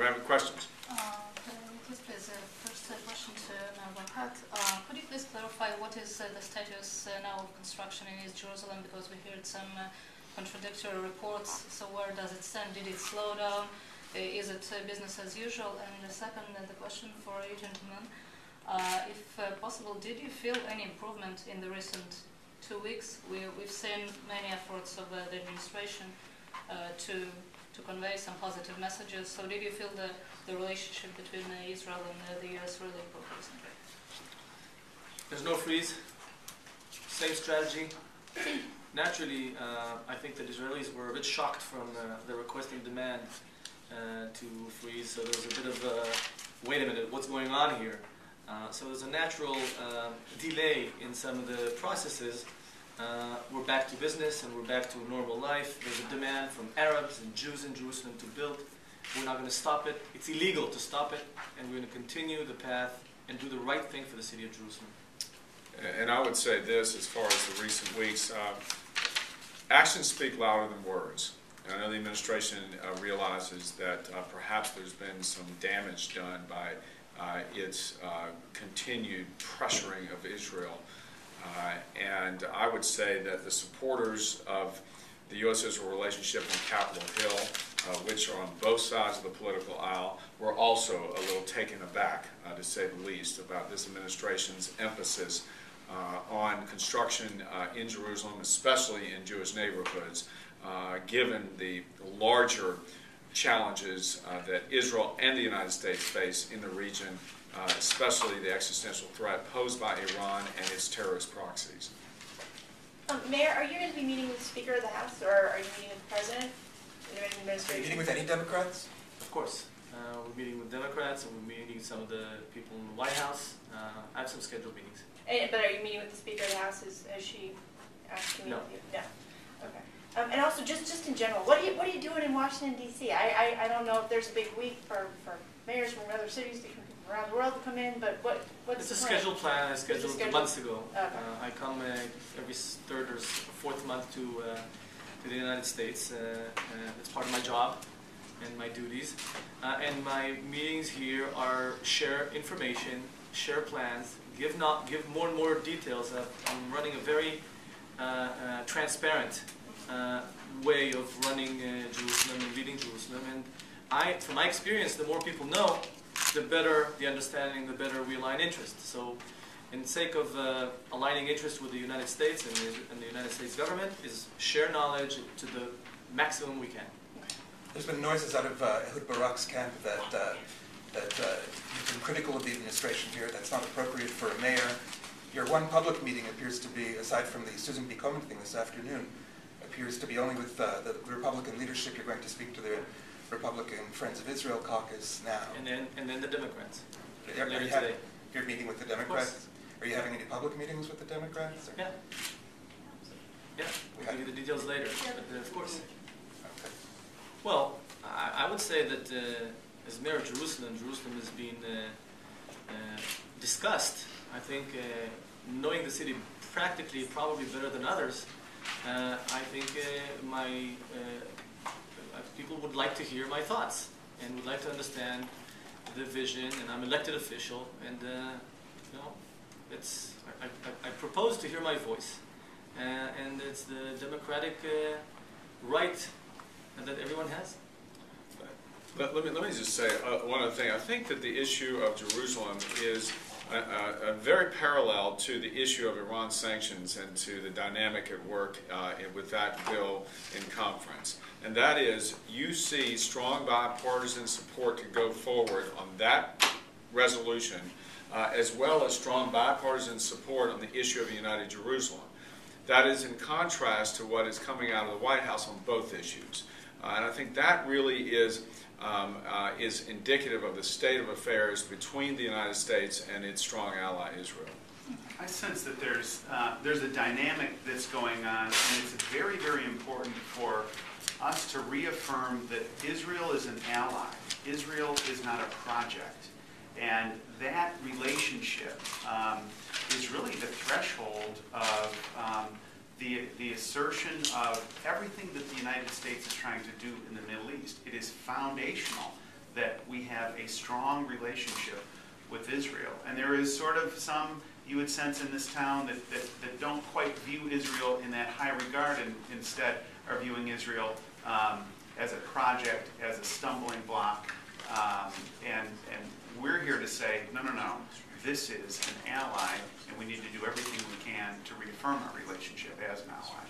we have any questions? Please, first question to Barkat. Could you please clarify what is the status now of construction in East Jerusalem? Because we heard some contradictory reports. So where does it stand? Did it slow down? Is it business as usual? And the second, the question for you gentlemen, if possible, did you feel any improvement in the recent 2 weeks? We've seen many efforts of the administration to convey some positive messages. So did you feel the relationship between Israel and the U.S. really progressing? There's no freeze. Same strategy. Naturally, I think that Israelis were a bit shocked from the request and demand to freeze. So there was a bit of wait a minute, what's going on here? So there's a natural delay in some of the processes. We're back to business and we're back to normal life. There's a demand from Arabs and Jews in Jerusalem to build. We're not going to stop it. It's illegal to stop it. And we're going to continue the path and do the right thing for the city of Jerusalem. And I would say this as far as the recent weeks. Actions speak louder than words. And I know the administration realizes that perhaps there's been some damage done by its continued pressuring of Israel. And I would say that the supporters of the U.S.-Israel relationship on Capitol Hill, which are on both sides of the political aisle, were also a little taken aback, to say the least, about this administration's emphasis on construction in Jerusalem, especially in Jewish neighborhoods, given the larger challenges that Israel and the United States face in the region, especially the existential threat posed by Iran and its terrorist proxies. Mayor, are you going to be meeting with the Speaker of the House, or are you meeting with the President in the administration? Are you meeting with any Democrats? Of course. We're meeting with Democrats and we're meeting with some of the people in the White House. I have some scheduled meetings. But are you meeting with the Speaker of the House? Has she asked to meet with you? No. Okay. And also, just in general, what are you doing in Washington, D.C.? I don't know if there's a big week for mayors from other cities, different people around the world to come in, but what's It's a scheduled plan. I scheduled it months ago. Okay. I come every third or fourth month to the United States. It's part of my job and my duties. And my meetings here are share information, share plans, give more and more details. I'm running a very transparent way of running Jerusalem and leading Jerusalem. And from my experience, the more people know, the better the understanding, the better we align interests. So, in the sake of aligning interests with the United States and the United States government, is share knowledge to the maximum we can. There's been noises out of Ehud Barak's camp that you've been critical of the administration here. That's not appropriate for a mayor. Your one public meeting appears to be, aside from the Susan B. Komen thing this afternoon, appears to be only with the Republican leadership. You're going to speak to the Republican Friends of Israel caucus now. And then the Democrats. You're meeting with the Democrats? Are you having any public meetings with the Democrats? Or? Yeah. Yeah, we'll give you the details later, but of course. Okay. Well, I would say that as mayor of Jerusalem, Jerusalem has been discussed. I think knowing the city practically probably better than others, I think people would like to hear my thoughts and would like to understand the vision. And I'm an elected official, and you know, I propose to hear my voice, and it's the democratic right that everyone has. Let me just say one other thing. I think that the issue of Jerusalem is very parallel to the issue of Iran sanctions and to the dynamic at work with that bill in conference. And that is, you see strong bipartisan support to go forward on that resolution, as well as strong bipartisan support on the issue of a united Jerusalem. That is in contrast to what is coming out of the White House on both issues. And I think that really is indicative of the state of affairs between the United States and its strong ally, Israel. I sense that there's a dynamic that's going on, and it's very, very important for us to reaffirm that Israel is an ally. Israel is not a project. And that relationship is really the threshold of the assertion of everything that the United States is trying to do in the Middle East. It is foundational that we have a strong relationship with Israel. And there is sort of some, you would sense in this town, that don't quite view Israel in that high regard, and instead are viewing Israel as a project, as a stumbling block. And we're here to say, no, this is an ally, and we need to do everything we can to reaffirm our relationship as an ally.